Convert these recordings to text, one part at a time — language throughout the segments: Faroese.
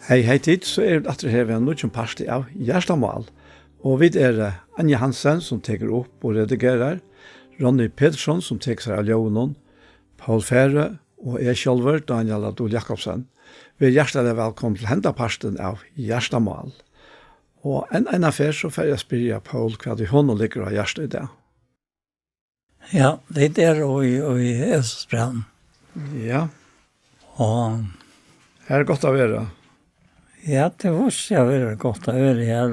Hei, hei tid, så det at det her en noen parti av Gjerstamål. Og vi Anja Hansen som teker opp og redigerer, Ronny Pedersson som teker seg av Ljøvnen, Paul Fære og jeg selv, Daniel Adol Jakobsen. Vi hjertelig velkommen til hendaparten av Gjerstamål. Og en affær så får jeg spørre Paul hva det hånden ligger av hjertet i det. Ja, det og i Østbrand. Ja. Og her godt å være. ja, det var ikke veldig godt å være her,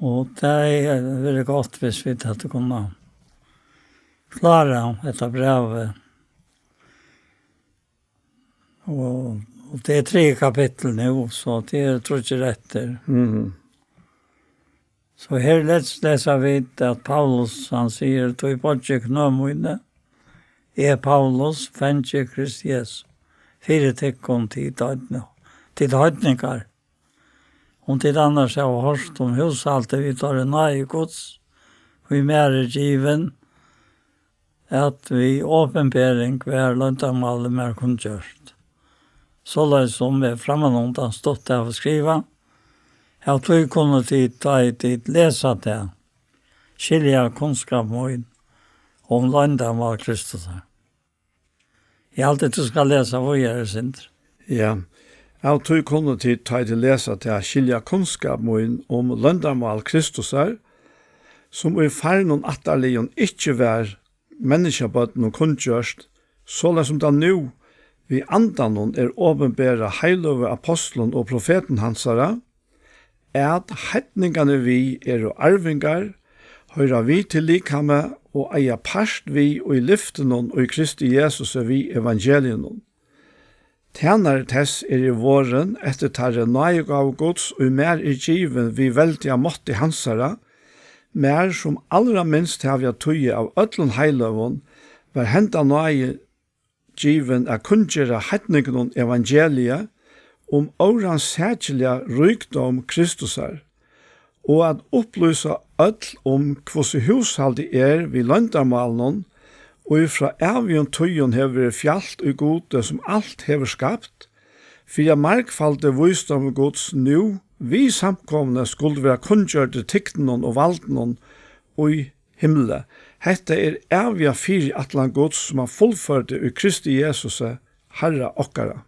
og det veldig godt hvis vi hadde kunnet klare dette brevet. Og det 3 kapittel nå, så det tror ikke retter. Så her leser vi at Paulus, han sier, «Tog bodje knømøyne, Paulus, fenje Kristi Jesu, fire tekkon til høytningar. Om til annars har hørt om husalte vi tar en nøye gods, vi mer given, at vi åpenbering hver løntamale mer kunngjørt. Så løy som vi fremmednånda stått av å skrive, jeg tror kunne tid lese det, skilja kunnskap mot om løntamal Kristus. Jeg alltid du skal lese hva jeg sindre. Ja, jeg tror kunne tid lese til å skilja kunnskap om løndamal Kristus som i fernen atterligen ikke var menneskebøtten og kunngjørst, så som det nå vi andanon åpenbæra heilove apostlen og profeten hansara, at heitningane vi arvingar, høyra vi til likhamme og eia parst vi og i lyftenon og i Kristi Jesus vi evangelienon. Tjener tess i våren etter tarre nøyg av gods og mer given vi veldig mått i hansara, mer som allra minst havja tøye av ødlun heiløvun, var henta nøye given a kunngjera heitningon evangeliet om årans særkjelja rykdom Kristusar, og at opplysa öll om hvordan hushaldi vi løndarmalen, og fra evig tøyen hever fjalt og gode som alt hever skapt, for jeg markfalde visdom og gods nu, vi samkomne skulle være kunngjørte tiktenen og valden og i himmelen. Hette evig fyri atlan gods som har fullført i Kristi Jesus, Herre okkara.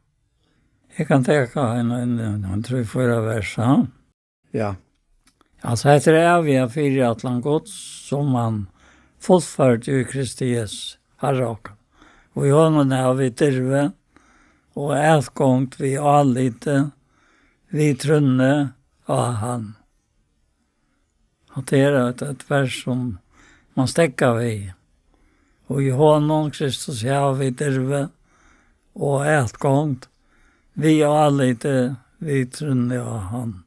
Jeg kan tenke en 3-4 vers, ja? Ja. Altså, hette evig fyri atlan gods som han fullført i Kristi Jesus, Herre okkara. Og i hånden har vi dirve, og etgångt vi anlite, vi trunne av han. Og det et vers som man stekker vi. Og i hånden Kristus har vi dirve, og etgångt vi anlite, vi trunne av han.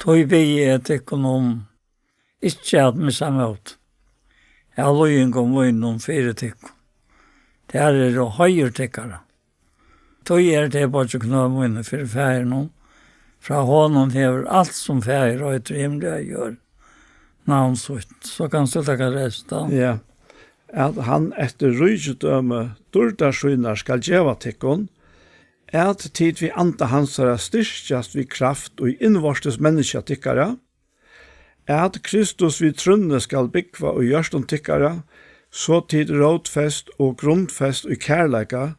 Tog vi et ekonom, ikke at vi samlet. Jeg har løyeng om noen 4 tikk. Det er jo høyere tikkere. Tog det bare ikke noe møyne for fære noen. Fra hånden hever alt som fære og etter himmelig gjør. Navnsvitt. Så kan du takke resten. Ja. At han etter rydgjødømme dårdarskynar skal gjøre tikkene, at tid vi anta hans styrkjast vi kraft og innvarstes menneska tikkere, at Kristus vi trunne skal byggva og gjørst tikkere, så tid rådfest og grundfest og kærleika,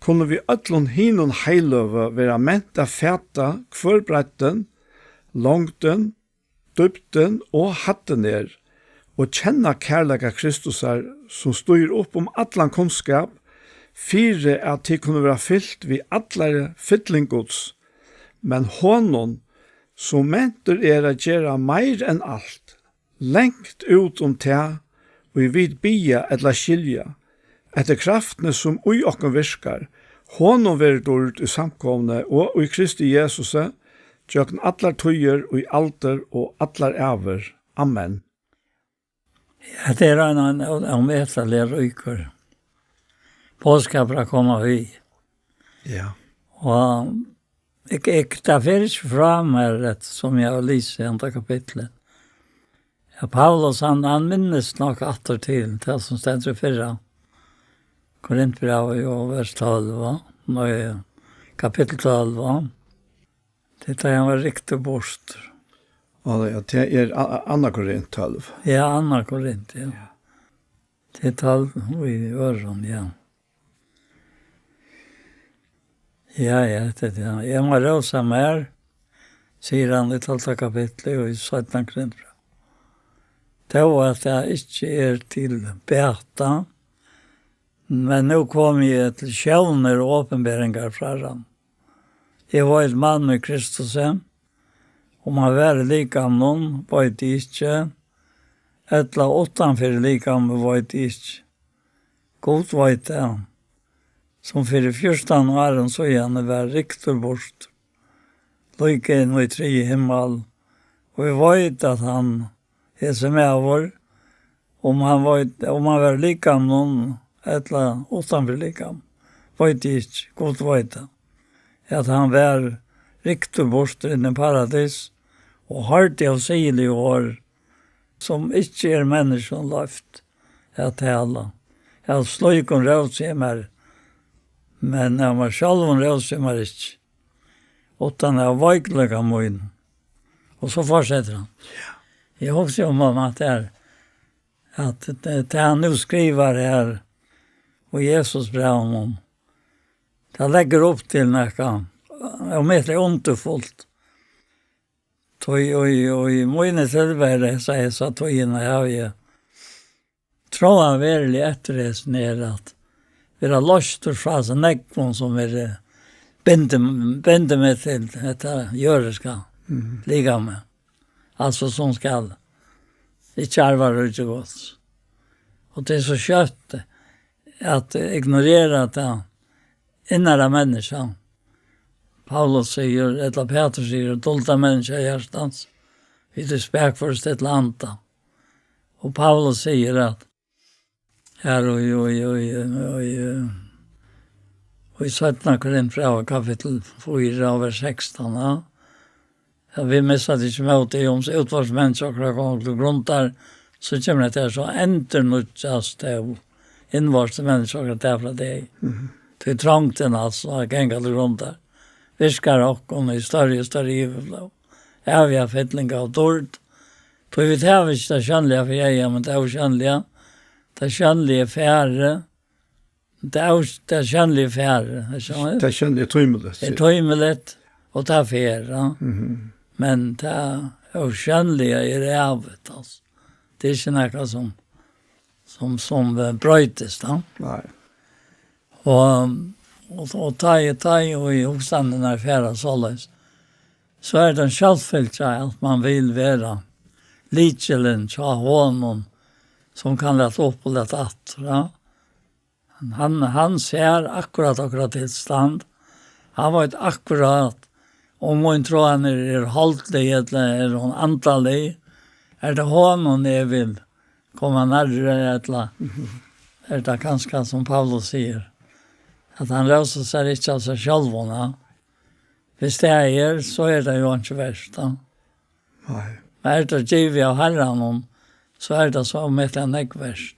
kunne vi ötlun hinon heiløve være ment av feta, kvørbretten, longten, dybten og hatten og kjenna kærleika Kristusar som styr opp om atlan kunnskap, fire at de kunne være fyllt vid atlare fyllinggods, men honom som mentor å gjøre meir enn alt, lengt ut om te, og vid bia eller skilja, etter kraftene som ui okken virkar, honom verdord i samkomne og i Kristi Jesus, tjøkken atlar tøyer og i alter og atlar aver. Amen. Ja, det en omvetelig ryker. Påskaper kommer vi. Ja. Og jeg tar ikke fram her som jeg har lyst i andre kapitlet. Ja, Paulus han minnes nok atter til som stender i 4. Korintbrevet og vers 12, når kapitel 12. Va? Det han var riktigt bort. Ja, det Anna Korint 12. Ja, Anna Korint, ja. Det 12 i öron, ja. Ja, det. Jeg må rosa mer, sier han i 12 kapitlet og i 17 Korint. Det var at jeg ikke til beta, men nå kom jeg til sjøvner og åpenberinger fra han. Jeg var et mann med Kristus, om han var likam noen, var det ikke, etla 8 likam var det ikke. God var det, som for 14 åren så gjerne var riktig bort. Lykke inn i 3 himmel, og vi vet at han som er vår, om han var likam noen, etla 8 likam, var det ikke, god var det. At han var riktig bort inn i paradis, og hardt av sile år, som ikke mennesken løft, at tala. Jeg sløyk om røvsimmer, men jeg var selv om røvsimmer ikke. Utan jeg veiklega min. Og så fortsetter han. Jeg husker om at det han nu skriver her, og Jesus brev om, det legger opp til noe, og med det underfullt. Og i mine tilvære, så jeg sa togene, jeg tror han virkelig etterresen at vi har løst fra seg nekvån som binde meg til dette gjøreska, ligge med. Altså som skal, ikke arver og ikke godt. Og det så kjøtt at ignorera det innere mennesker. Paulus sier, eller Peter sier, dolda mennesker hjertens. Vi er spek for oss til landa. Og Paulus sier at her og i 17 Korint brev, kapitel 4, vers 16, ja. Vi mistet ikke med det om utvarsmennesker kommer til grunn der, så kommer det til så ender nødvendigst til innvarste mennesker derfra deg. Til trangten altså, genga til grunn der. Viskar okkon i større giverflå. Vi har fettlinga av dård. Så vi tar ikke det kjønnelige for jeg, men det er jo kjønnelige. Det kjønnelige færre. Det er det kjønnelige færre. Det kjønnelige tøymelet. Det er tøymelet, og det er færre. Men det er jo kjønnelige i revet. Altså. Det er ikke noe som brøytes. Da. Nei. Og ta og i hokstanden er færre såleis. Så det en selvfyllt at man vil være litkjelen til hånden som kan lette opp og lette att. Ja? Han ser akkurat tilstand. Han var et akkurat om man tror han holdlig eller han antallig. Det hånden jeg vil komme nærmere eller det kanskje som Paulus sier. At han røser seg ikke av seg selv. Hvis det så det jo ikke verst. Nei. Men det givet av Herren, så det så med den ikke verst.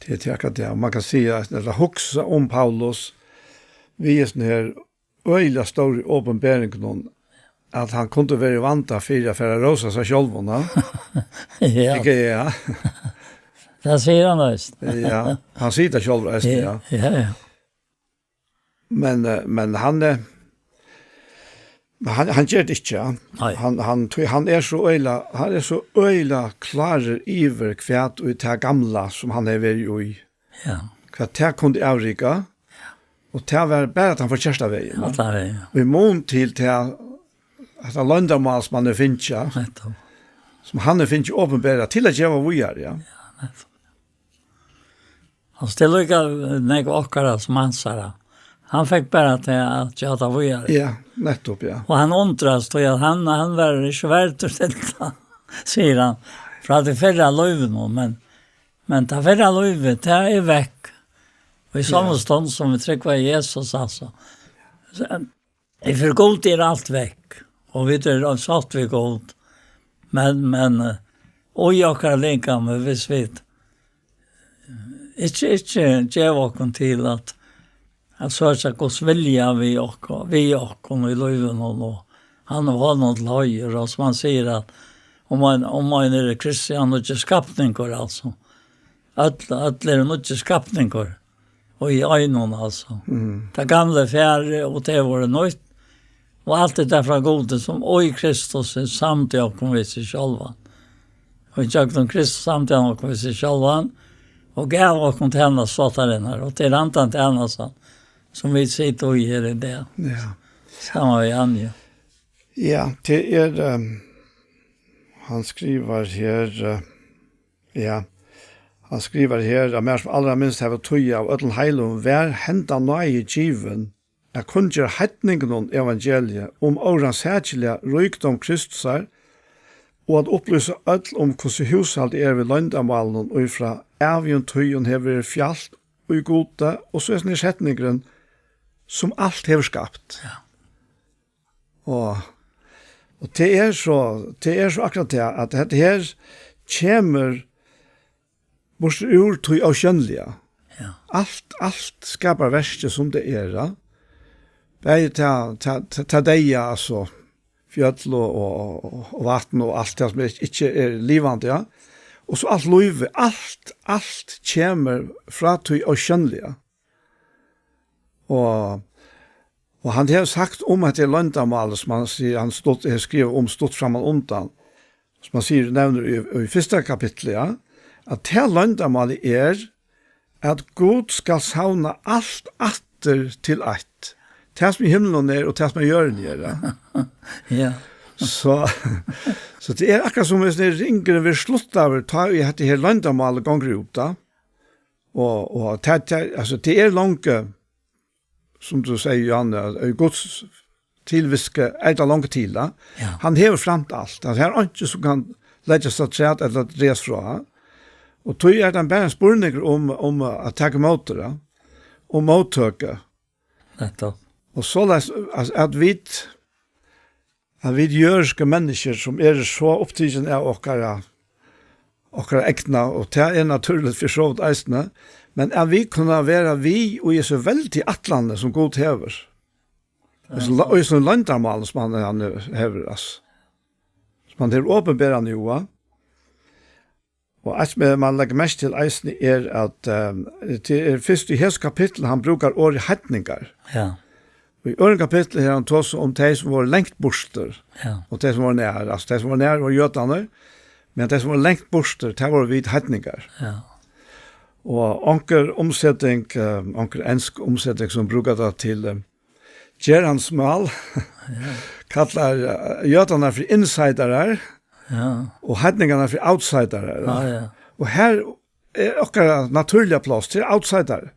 Det är akkurat det. Man kan säga att det huxa om Paulus vi är sån här öjliga stor åpenbering att han kunde vara vanta för att rosa sig själv. Ja. Ja. Det säger han just. Ja, han säger det själv. Ja. Ja. Men han gör det inte. Han är så öjla klar iver kvärt och det gamla som han är väl i. Ja. Kvärt det kunde avrika. Och det var bara att han får kärsta vägen. Ja. Och i mån till det att landamal som han finns ja. Som han finns uppenbara till att göra vidare, ja. Ja, han ställer ju några åkare som han sa. Han fick bara till att göra vidare. Ja, nettopp, ja. Och han undras då att han var inte värt att ställa, säger han. För att det förra löven, men det förra lövet, det är väck. Och i samma stund som vi trycker Jesus alltså. I för god är allt väck. Och vi är satt vi god. Men och jag kan länka med visst vet. Inte ge vaken till att att söka Guds vilja vi och i livet och han har något löjer och som man säger att om man är kristen och inte skapningar alltså. Att är inte skapningar och i ögonen alltså. Det gamla färre och det var nytt. Och allt det där från godet som och i Kristus är samt jag kommer vid sig själva. Och jag kom Kristus samt jag kommer vid sig själva. Och gav och kom till henne svartaren här. Och till antan till henne som vi sitter och ger i det. Ja. Samma vi ange. Ja, det är han skriver här ja. Han skriver her, at mer som allra minst hava tøya av ödel heilum vær henda nøye given, at kunngjør heitningen om evangeliet, om årens sætjelige rykdom Kristusar, og at opplyse ödel om hvordan hushalt ved løndamalen og ifra avgjøn tøyen hever fjalt og i gode, og så er setningen som alt hever skapt. Ja. Og det er så akkurat det, at dette her kommer bort ur tog av kjønnelige. Ja. Alt skapar verste som det da. Bare ta deg, altså, fjøtl og vatten og alt det som ikke er livande, ja. Og så alt løyve, alt kommer fra tog av kjønnelige. Og han har sagt om at det er løndamal, som han sier, han skriver om stått framan undan, som han sier, nevner i første kapitlet, ja, at det løndamal er at Gud skal savna alt atter til ett. Det som i himmelen er, og det som i jorden er. Ja. Ja. Så det er akkurat som hvis det ringer vi slutt av ta i dette her løndamal ganger ut da. Og det er langt, som du sier, Johanne, Guds tilviske er det langt til da. Ja. Han hever frem til alt. Det er ikke som kan legge seg træt eller res fra. Og tog er den bare spørninger om at ta imot det, om mottøke. Nettopp. Og så at vi gjørske mennesker som er så opptidsen av okkara ekna, og det er naturligt for så vidt eisene, men at vi kunne være vi og er så veldig atlande som god hever. Og i sånn landarmal som han hever, altså. Som han hever åpenbærende jo, og at man legger mest til eisene er at det er først i hans kapittel han brukar året hettningar. Ja. Og i øren kapittel har han tås om de som var lengt borster, Ja. og de som var nær. Altså de som var nær var jøtene, men de som var lengt borster, de var vidt hettningar. Ja. Og anker omsetning, anker ensk omsetning som brukar det til Geransmal, kallar jøtene for insiderer, Ja. og hettningarna for outsiderer. Ja, ja. Og her er okkara naturliga plass til outsider.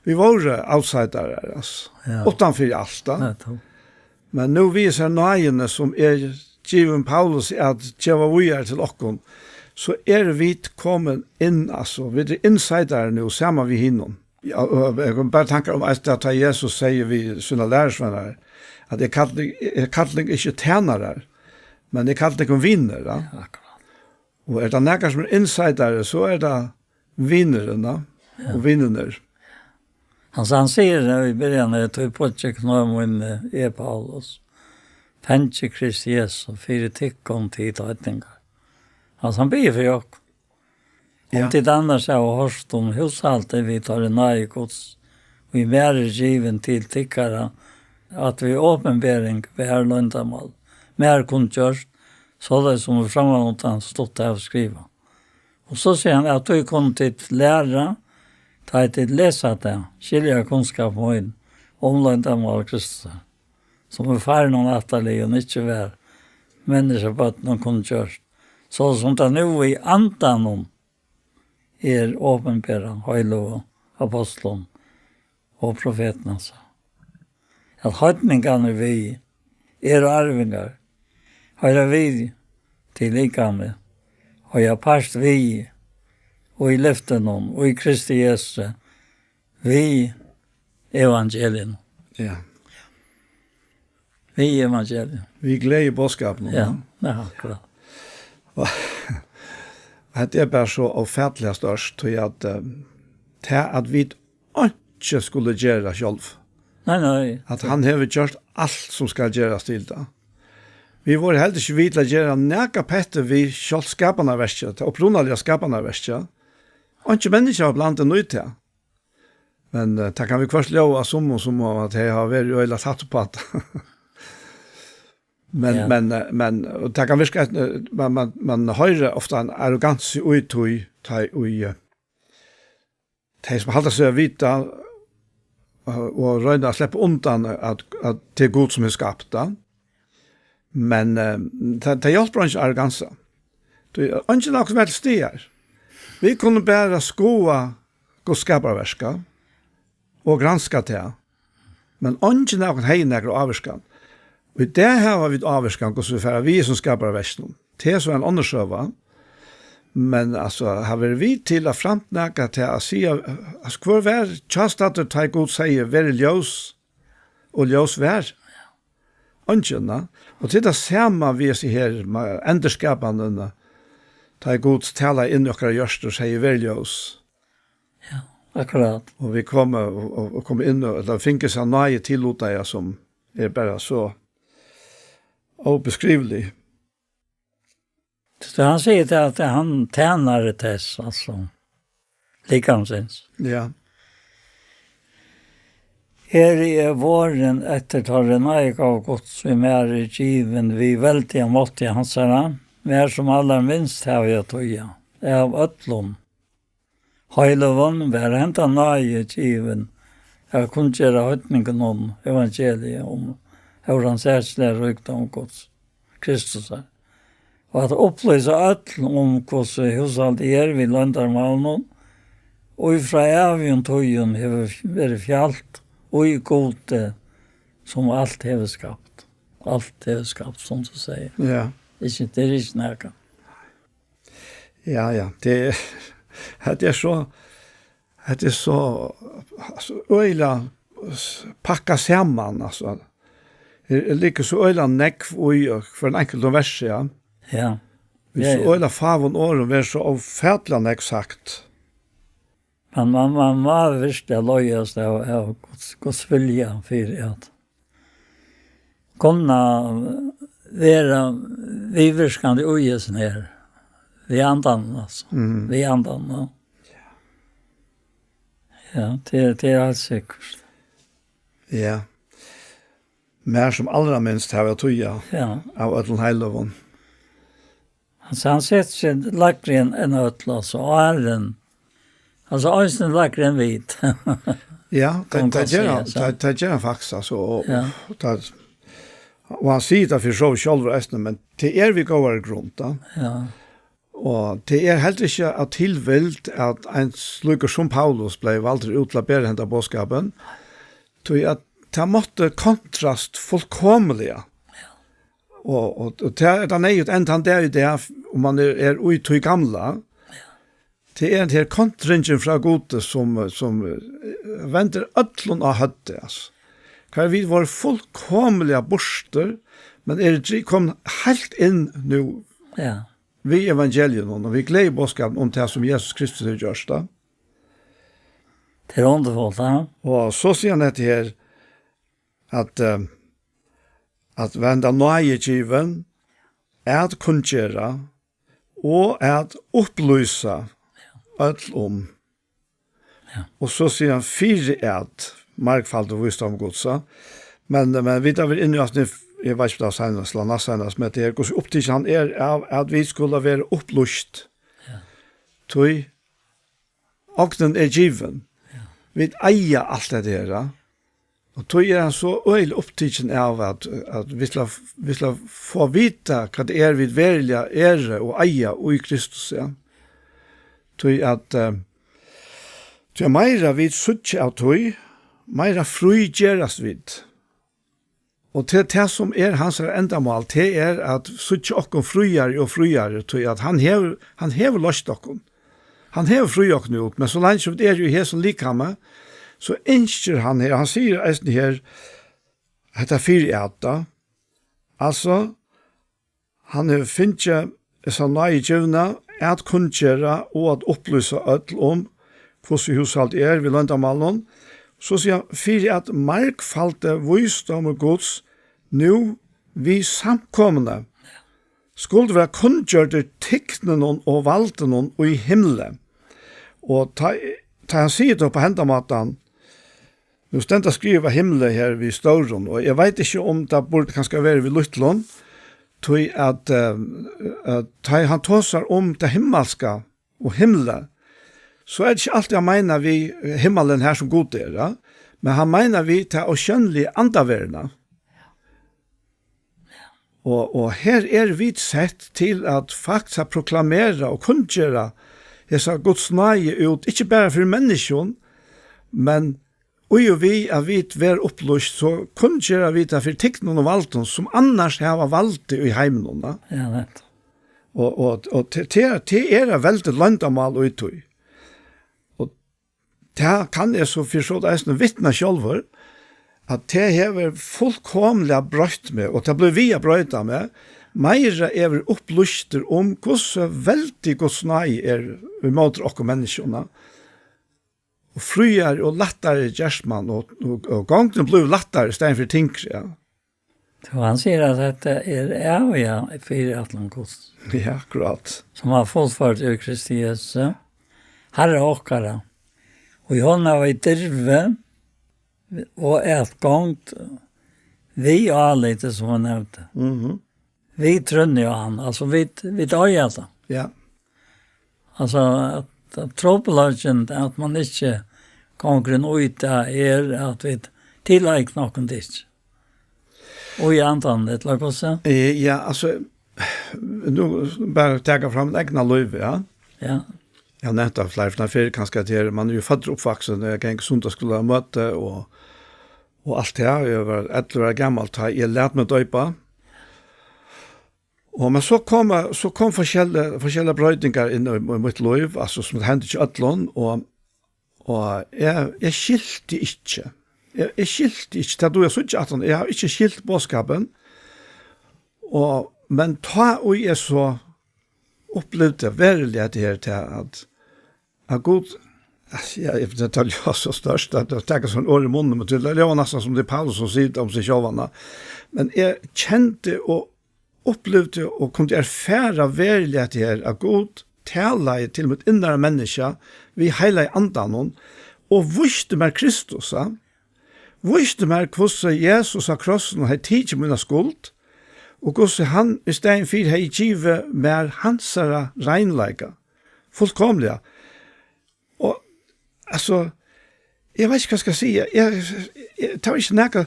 Vi var outsider, altså. Ja. Utanfor alt, da. Nettopp. Men nu viser nøyene som er given Paulus at djeva vi er til okkon, så er vi kommet inn, altså. Vi er insider nu, sammen vi hinnom. Jeg kan bare tenke om at Jesus sier vi sine lærersvenner, at jeg kallar ikke tjenere, men jeg kallar ikke vinner, da. Akkurat. Og er det nekker som er insider, så er det vinnerne og vinnerne. Han sier det i början, jeg tog på ikke noe min Paulus. Pente Kristi Jesu, fire tikkon tid og etninger. Han ber for jo. Om tid annars er og hørst om hushaltet vi tar en nøye gods, vi mer given til tikkere, at vi åpenbering vi er løndamal. Mer kunnkjørst, så det som vi framåt han stått der og skriva. Og så sier han at du kom til lære, ta til lesa det, skilja kunnskap om omløndamal Kristus, som er færre noen atterlig og ikke vær mennesker på at noen kunnkjørst. Så som det nå i andan om er åpenbæra, høylo, apostlen og profeten. At høytningene vi er arvingar, høyre vi til likame, og jeg parst vi, og i løften om, og i Kristi Jesu, vi evangelien. Ja. Vi evangelien. Vi gleder i bådskapen. Ja, det er akkurat. Det er bare så ofertelig størst, at vi ikke skulle gjøre selv. Nej. At han har gjort alt som skal gjøres til det. Vi var heller ikke vidt å gjøre nægge pette vi selv skapende verset, og opprunnelige skapende verset. Og ikke mennesker blant det nøyt til. Men det kan vi først love som at jeg har vært øyla tatt på at. men det kan virke at man hører ofte en arroganse ut i de som halter seg å vite og røyne å slippe undan at det er Gud som er skapt da. Men det hjelper ikke arroganse. Det er ikke noe som helst det her. Vi kunne bare skoa Guds skaparverska og granska til. Men ikke noen heinekker og avverskan. Og det her var vi avverskan, hvordan vi som skaparverska. Det er så en undersøva. Men altså, har vi til å framtnægge til å si altså, hvor vær kjastater til Gud sier vær ljøs og ljøs vær. Ønskjønne. Og til det samme vi sier her med enderskapene til Gud taler inn i okkara gjørst og sier vær ljøs. Ja, akkurat. Og vi kommer og kommer inn og det finnes en nøye tillota jeg som er bare så obeskrivelig. Så han säger till att han tjänar tess, alltså. Likansins. Ja. Her är våren efter en eik av gods vi mer i given vi väldiga mått i hans herra. Mer som allra minst har vi att toja. Av ötlom. Heilovon var henta nøye given. Jeg kunne gjøre høytningen om evangeliet, om hvor han særlig rykte om gods. Kristus er. Og at opplyse øtlen om hvordan hushalt vi landarmalen, og fra evig tøyen har vært fjalt, og i gode som alt har skapt. Alt har skapt, som du sier. Ja. Det er ikke nægget. Ja, det er så altså, øyla pakka sammen, altså. Det ligger så øyla nekv for en enkelt vers, ja. Ja. Hvis øyla favon åren var så avfætla nekv sagt. Men man må virkelig løyes av Guds vilja for at kunne være viverskende ujesen her. Vi andan, altså. Vi andan, ja. Ja, det er alt sikkert. Ja. Mer som allra minst har jeg tøya av ødelen heiloven. Altså, han setter seg lakre enn ødel, altså, og æren. Altså, øyne lakre enn hvit. Ja, det gjør han faktisk, altså. Og han sier det for så selv og æstene, men det er vi går grunn, da. Ja. Og det er heller ikke at tilvilt at en slukker som Paulus ble valgt ut til å bedre hente bådskapen, til at det måtte kontrast fullkomelig. Ja. Og det er nøyt enda det er det, om man er ut til gamla, det er en her kontringen fra Gode som venter ødlån av høtte. Altså. Vi var fullkomlige borster, men det kom helt inn nå. Ja. Vi evangelien, og vi gleder bådskapen om det som Jesus Kristus har gjort da. Det er underfullt, ja. Og så sier han etter her, at venda nøyegiven, at kunngjøre, og at opplyse ødel om. Ja. Og så sier han fire at, markfald og visdom godsa, men vi tar vel inn i oss jeg vet ikke det senest, eller næst men det er hvordan opptidsen han er av at vi skulle være opplyst. Ja. Tøy, åknen er given. Ja. Vi eier alt det der. Og tøy er han så øyelig opptidsen av at vi skal få vite hva det er vi velger ære og eier og i Kristus. Ja. Tøy at tøy meira vi suttje av tøy, meira fri gjerast vid. Og til det som er hans endamål, det er at suttje okken friere og friere, til at han hever løst okken. Han hever fri okken ut, men så langt som det er jo her som likhamme, så ønsker han her, han sier eisen her, etter fire etta, altså, han har finnet sånn nøye givna, at kunngjøre og at opplyse ødel om hvordan hushalt er ved løndamalen, så sier han, for at markfalte visdom og gods, nu vi samkomne, skulle være kunngjørte tikkene og valgte og i himmelen. Og ta han sier det på hendamaten, nu stendte skriva himmelen her vid stauren, og jeg vet ikke om det burde kanskje være vid Luttlån, tog at han tåsar om det himmelska og himmelen, så er det ikke alltid han mener vi himmelen her som god er, ja? Men han mener vi til å skjønnelige andaverna. Og her er vi sett til at faktisk proklamera og kunngjøre disse Guds nøye ut, ikke bare for mennesken, men og vi er vidt vær opplyst, så kunngjøre vi det for tikkene og valgten, som annars har valgt i heimen. Ja, vet. Og til er veldig landamal og uttøy. Og det kan jeg så for så det er vittne selv, at det har fullkomlig brøtt med, og det blir vi brøtt med, meira er vi opplyster om hvordan veldig Guds nøye er i måte dere menneskene, og frier og lettere gjersmann, og gangen blir lettere i stedet for tinkere, ja. Så han sier at dette er ja, for Atlan Gods. Ja, akkurat. Som har fullført i Kristi Jesu, herre åkere, og Jonna var i dyrve, og et gongt, vi anlite som han nevnte. Vi trunner jo han, altså vi døyer det. Ja. Altså, at trobelagen, at man ikke konkurren ut er at vi tillegg noen ditt. Og i antandet, la oss se. Ja, altså, nu bare tenker fram et egnet liv, ja. Ja. Jeg har nevnt av flere, for det er kanskje at man er jo født oppvaksen, jeg kan ikke sundagsskolen møte, og alt det her, jeg var 11 år gammel, jeg lærte meg døypa. Men så kom forskjellige brøydinger inn i mitt liv, altså som det hendte ikke ødlån, og jeg skilte ikke. Jeg skilte ikke, det jeg så ikke at jeg har ikke skilt bådskapen, men ta og jeg så opplevde veldig at det her til at god, jeg vet ikke, det er så størst, at det tenker sånn år i munnen, men det var nesten som det Paulus som sier om seg sjåvene, men jeg kjente og opplevde og kunne erfære veldig at det her, at god taler til mitt innere menneske, vi heiler i andan, og visste meg Kristus, visste meg hvordan Jesus av krossen har tidlig min skuld, og hvordan han i stedet for har givet med hansere regnleika, fullkomlige. Og altså, jeg vet ikke hva jeg skal si, jeg tar ikke nækka,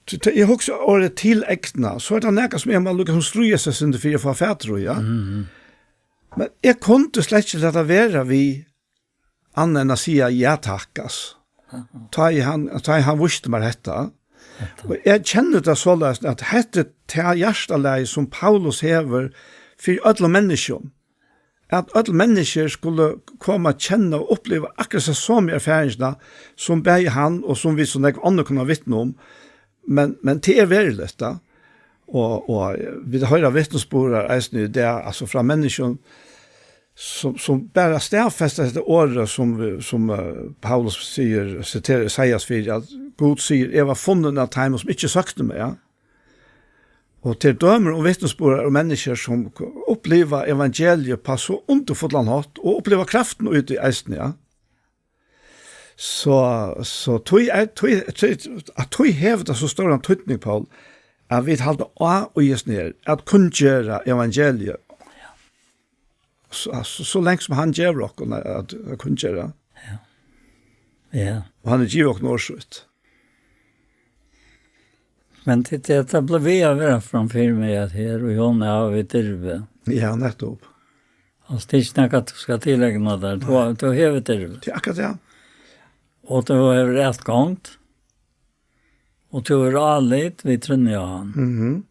jeg husker året til ekna, så det nækka som jeg må lukke som struer seg sin for å få fætro, ja. Men jeg kunne slett ikke lette være vi annet enn å si ja takkas. Ta i han visste meg dette. Og jeg kjenner det så løst at dette til hjerteleg som Paulus hever for alle mennesker. At alle mennesker skulle komme og kjenne og oppleve akkurat så mye erfaringsene som begge han og som vi som andre kunne vittne om. Men det er veldig da. Og vi hører vittnesbordet det altså fra mennesker som bare stedfester dette året som Paulus sier, siterer Isaias 4, at Gud sier, jeg var funnet av time som ikke søkte meg, ja. Og til dømer og vittnesbordet og mennesker som opplever evangeliet på så underfodland hatt, og opplever kraften ut i eisen, ja. Så tog hever det så stor en tøytning, Paul, at vi halte av og gjes ned, at kunngjøre evangeliet, så lenge som han gjør dere at kunngjøre. Ja. Ja. Og han gjør dere årsut. Men det ble vi av være framfor meg at her, og hun har vi dyrve. Ja, nettopp. Altså, det er ikke noe at du skal tillegge noe der. Du har vi dyrve. Det er akkurat det. Og du har rett gongt. Og du har allit, vi trunner jo han.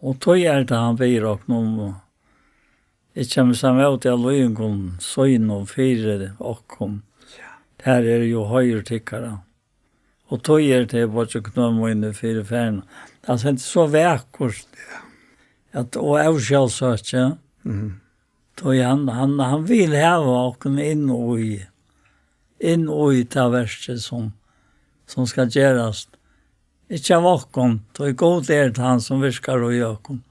Og du gjør det han byr og noen. Jeg kommer sammen ut til løyen, søgn og fire og kom. Her er jo høyre tykkere. Og tog det på at jeg kunne inn i fire færene. Altså, det er så vekkert. Og avskjølsøkje. Han vil heve åkken inn og i inn og i det verste som skal gjøres. Ikke av åkken, det er god det han som virker og gjør åkken.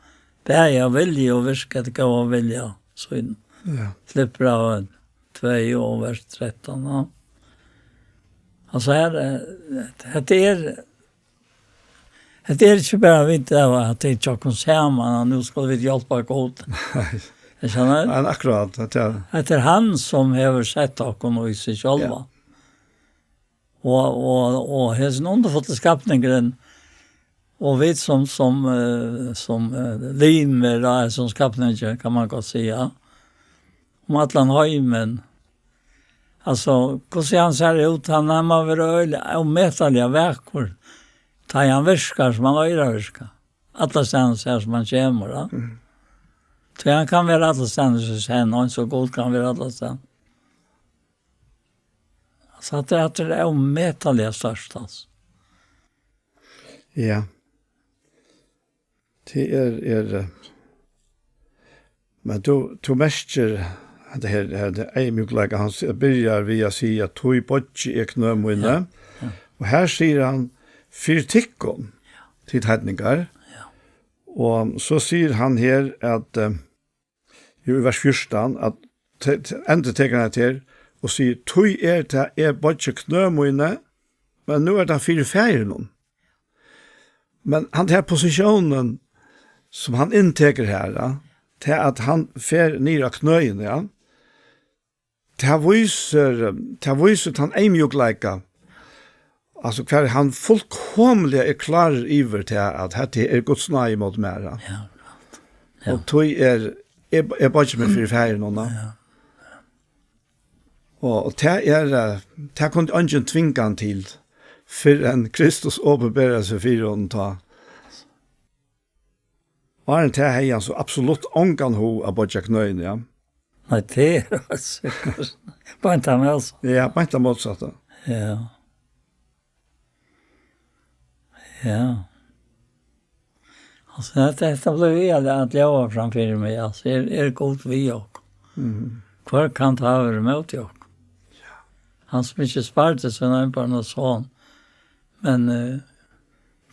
Det er jeg vilje og virker det gå og vilje. Så slipper av 2 og vers 13. Ja. Altså det er ikke bare vidt at det ikke kan se man, og nå skal vi hjelpe godt. Jeg skjønner? Ja, akkurat. Det er han som har sett dere i seg selv. Ja. Og hans underfotte skapningen, og vi som limer som skapninger, kan man godt si, ja. Om Atlan Høymen. Altså, hvordan han ser ut, han må være øyelig, og metallige verker, tar han virker som han øyre virker. Alle steder ser som han kommer, da. Så han kan være alle steder som sen, og så god kan være alle steder. Så at det er jo metallige størst, altså. Ja. Det men du mestjer det her, det er mye han begynner via å si at tog bodje er knømøyne, og her sier han fyrtikkon til hedningar, og så sier han her at i vers 14, at enda teker han til, og sier, tog det bodje knømøyne, men nå det fire feiren. Men han tar posisjonen som han innteker her, til at han fer ned av knøyene, ja. Til viser han eimjukleika, altså hver han fullkomlig klar iver til at dette Guds nøye mot mer. Ja. Og tog bare ikke med fire feiren nå. Og det kunne ingen tvinge han til, for en Kristus åpenberer seg fire og ta. Var det her han så absolutt ångan ho av bodja knøyene, ja? Nei, det er sikkert. Bænta med oss. Ja, bænta motsatt. Ja. Ja. Altså, dette ble vi at leva framfyrir meg, altså, godt vi og. Hver kan ta over mot jo. Han som ikke sparte seg noen på noe sånn, men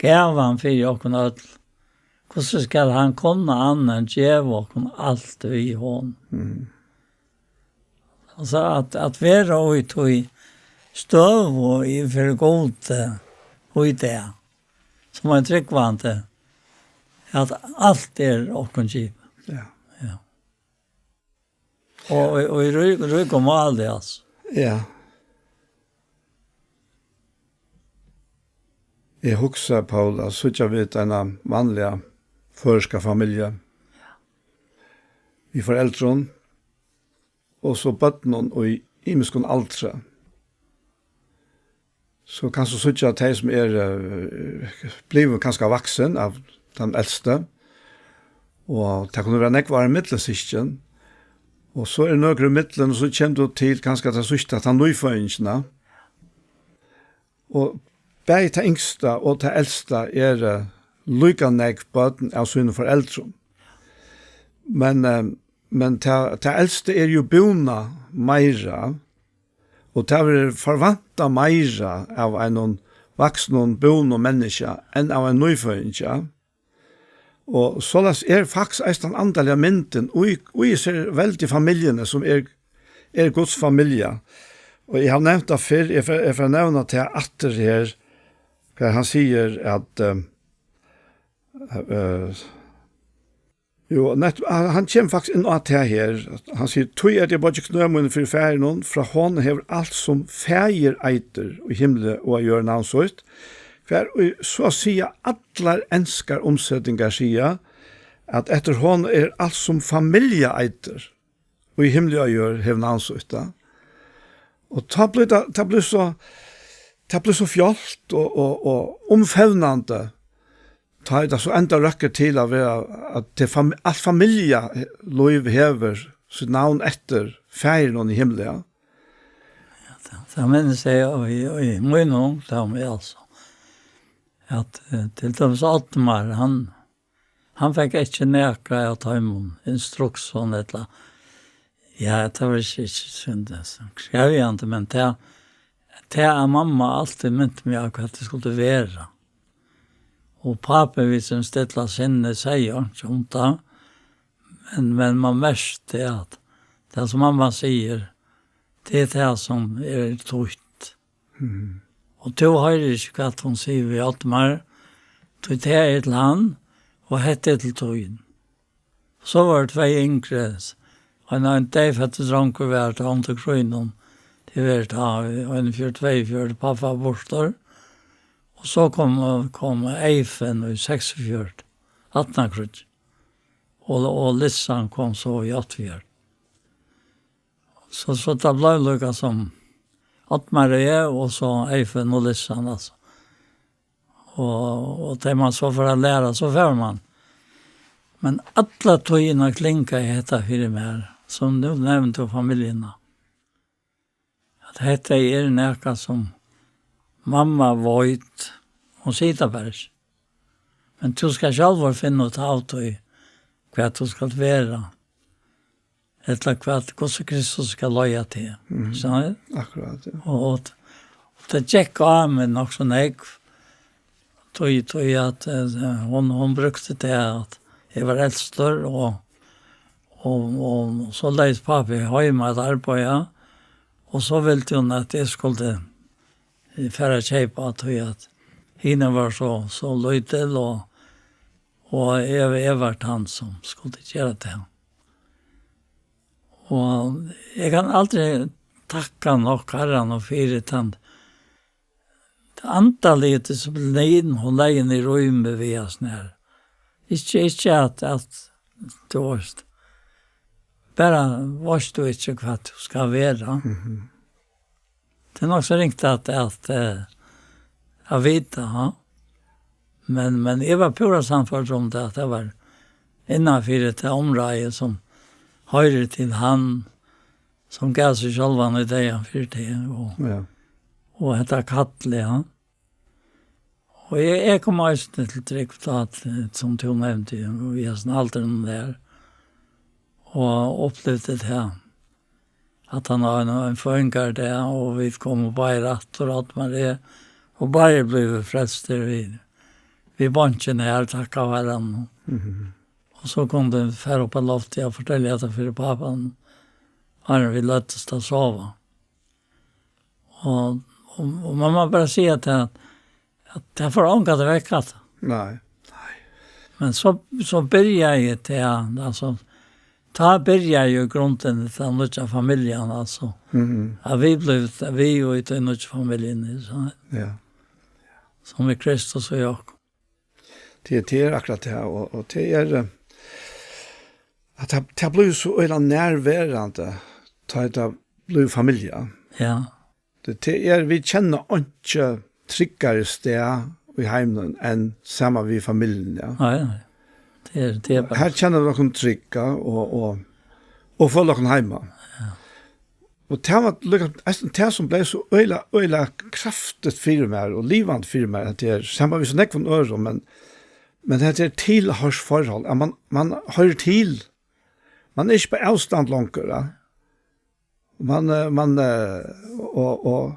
gav han fyrir og kunne alt. Hvordan skal han kunne annen djeva og kunne alt vi hånd? Altså at være og tog støv og i for god og i det, som er tryggvante, at alt og kunne giva. Ja. Og i rygg og mal det, altså. Ja. Jeg husker, Paul, at så ikke vet en vanlig førska familie. Vi foreldren, og så bøttene og i imeskon altre. Så kanskje så ikke at de som blivet kanskje vaksen av den eldste, og det kunne være nekvare middelsikken, og så det noen middelene, og så kommer du til kanskje at det sørste at han nøyføringene, og begge til yngste og til eldste lykka nek bøten av sine foreldre. Men til eldste jo bona meira, og til forvanta meira av en vaksen bona menneske enn av en nøyføring. Og så faktisk en andal av mynden, og jeg ser veldig familiene som Guds familie. Og jeg har nevnt det før, jeg får nevne til atter her, hva han sier at han kommer faktisk inn at det her. Han sier, «Tog det bare ikke knømmen for færen, fra hånden hever alt som fæger eiter og himmelen og gjør navnsøyt. For så sier alle enskar omsetninger sier at etter hånden alt som familie eiter og i himmelen og gjør hever navnsøyt. Og det blir så fjolt og omfevnende. Ta det så enda røkker til å være at alt familie lov hever sitt navn etter feiren i himmelen. Ja, det minnes jeg i min ungdom, altså. At til dømes Altmar, han fikk ikke nekra å ta imot instruksjon, ja, det var ikke synd, skrev jeg ikke, men Det är mamma alltid mynt mig av vad det skulle vara. Och pappa vid sin ställa sinne säger inte om det. Men man mest är att det som mamma säger, det är det som är trott. Mm. Och då har det inte att hon säger vi allt mer. Det är ett land och hette till tøyen. Så var det två yngre. Han har inte fått drank och vært han till krönen. Det var en 42 pappa borster. Och så kom Eifen i 46, 18 krönt. Och Lissan kom så i 84. Så det blev lukka som Marie och så Eifen och Lissan alltså. Och det man så för att lära så får man. Men alla tøyene klinka i detta för mig som du nämnde av familjerna. Att detta är näka som mamma vojt och sita bärs. Men du ska själv finna ut av dig vad du ska vara. Eller vad Kristus ska loja till. Så, Akkurat, ja. och det gick av med nog så nek. Tog att hon brukte det att jag var äldster och så läste pappa hemma att arbeta. Och så ville hon att jag skulle färra köpa att henne var så lojtel och jag var han som skulle göra det. Och jag kan aldrig tacka nog herran och fyret han. Antallet som blev hon lägen i rummet vid oss när. Ikke at du varst. Bara varst du ikke hva du skal være. Det er nok så ringt at jeg vet det. Ja. Men jeg var pura samfunnet om det at jeg var innenfor et område som hører til han som gav seg selv i det for det. Og hette Kattle, ja. Og jeg kom også til trygg som du nevnte, og vi har snart den der, og opplevde det at han har en funker der, og vi kom bare rett og rett med det, og bare ble frelst vi bansjen her, takk av hverandre. Og så kom det færre opp en loft til å fortelle at for pappaen, han ville løttes til å sove. Og mamma bara säger att det får ånga det veckat. Nej. Men så börjar jag till alltså ta börjar ju grunden till den nya familjen alltså. Vi och i den nya familjen så. Ja. Som är Kristus och jag. Det är akkurat det här och det är att det blir så öla närvarande ta det blir familjen. Ja. Det vi känner inte tryggare sted i hemmen än samma vi familjen. Ja. Nej. Det är bara. Här känner vi oss trygga och få oss hemma. Ja. Och det som blev så öla kraftigt för mig och livant för mig att det är samma vi så näck från öron men det är tillhörsförhåll. Man hör till. Man är inte på avstånd långt. Och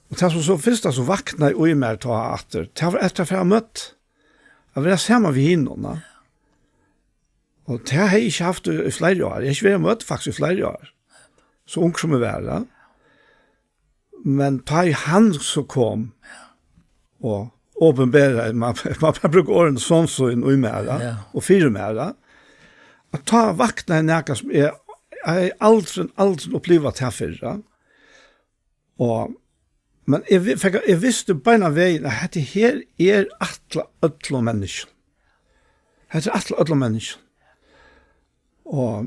det som så första så vakna i mer ta efter. Det var efter för jag mött. Jag vill samma vi hinnorna. Och det har jag inte haft i flera år. Jag har inte mött faktiskt i flera år. Så ung som jag var. Men ta i han så kom och åpenbara man brukar åren sån så in i mer och fyra mer. Att ta vakna i näka som är jag aldrig upplevt det här förra. Men jag visste på en väg att det här är alla människor. Det är alla människor. Och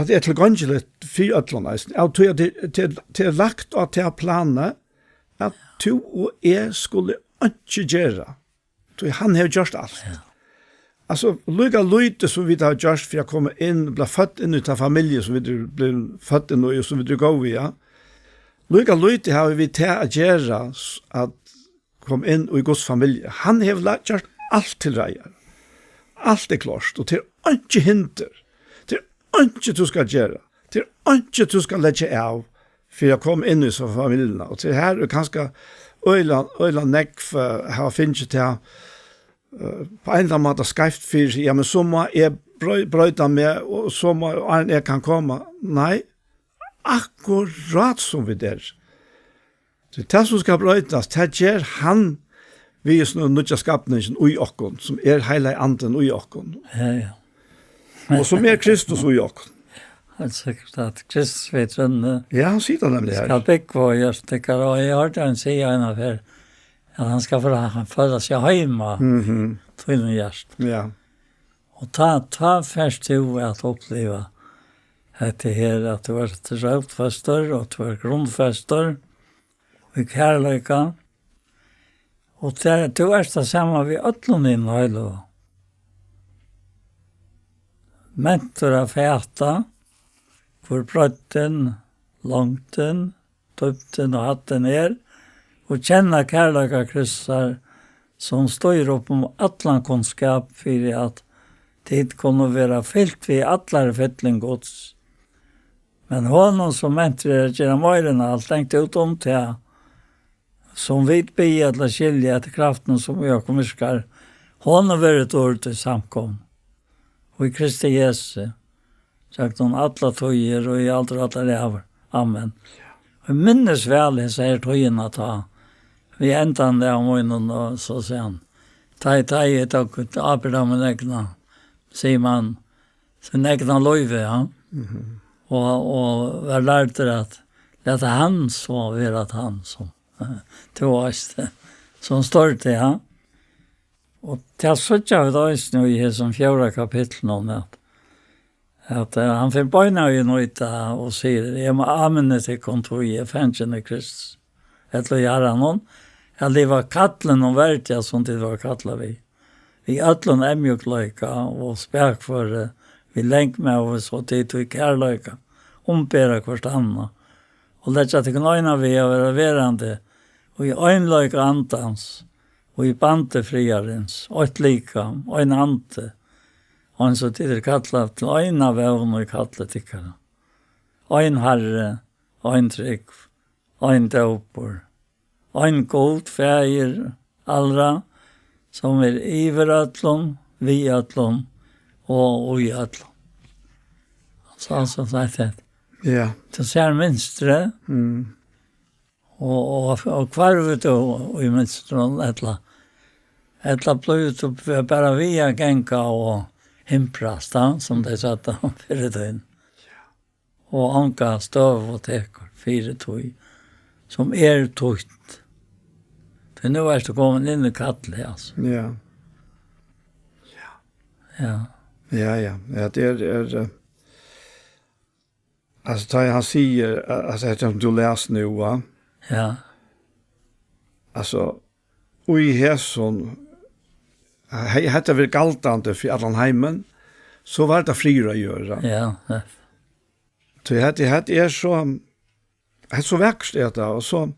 det är tillgångligt för alla. Jag tror att det är lagt att det är planer att du och jag skulle inte göra. Han har gjort allt. Alltså lika lite som vi har gjort för att komma in, bli född in i en familj som vi blir född in och som vi går via. Lika lite har vi till att göra att komma in i Guds familj. Han har gjort allt till rejer. Allt är klart och till inte hinder. Till inte du ska göra. Till inte du ska lägga av för jag kom in i så familjerna. Och det här är ganska öjla nekv har finnet till på en eller annan måte skreift för sig. Ja, men så må jag bröta med och så må jag kan komma. Nej, akkurat som vi där. Det som ska brötas, det ger han vi är såna nya skapningen i okkon, som hela anden i okkon. Ja. Och som Kristus i okkon. Det säkert att Kristus vet runde. Ja, han sitter nämligen här. Ska bygga på just det kan och jag har en säga en affär. Att han ska föra sig hemma. Till en gäst. Ja. Och ta först till att uppleva att det här att det var ett rotfäster och det var grundfäster och kärleka. Och det är det samma vi ötlun in höjlo. Mentor av fäta, för brötten, långten, tupten och hatten och känna kärleka kryssar som står upp om allan kunskap för att det kommer vara fyllt vid allar fettlingods. Men honom som mentor genom öronen allt tänkte ut om det som vi be att skilja till kraften som jag kommer hon har varit ord till samkom. Och i Kristi Jesu sagt hon alla tojer och i allt och alla lever. Amen. Och minnes väl så här tojerna ta. Vi ändan där om munnen och så sen. Tai ett och Abraham och egna. Säger man sin egna löjve, ja. Och var lärt att låta han så vara att han som som står det, ja. Och till så jag då nu i som 4 kapitel om det. Att han får böna ju nöjta och säger jag må amene till kontor i fängelsen Kristus. Eller göra någon. Det var kattlen och värtja som det var kattla vi. Vi ötlun emjuklöjka och spärk för vi länk med oss så tid och kärlöjka. Ompera kvart anna. Och lägga till knöjna vi att vara verande og i øynløyk antans, og i bantefriarens, og et lika, og en ante, og en så tider kallet til øyna vevn og kallet tikkere. Og en herre, og en trygg, og en døper, og en god feir, allra, som iverøtlån, viøtlån, og uøtlån. Så det. Ja. Det ser minstre, og kvarvet og i minstron etla blivit upp bara via genka og himprast, som det satt om fyrir tøyen. Og anka støv og teker fyrir tøy, som tøyt. For nu det kommet inn i kattle, altså. Ja. Ja. Ja, det alltså han säger alltså det som du läser nu va. Ja. Alltså i häson hade väl galtande för allan hemmen så var det frira göra. Ja. Så det så växt det och så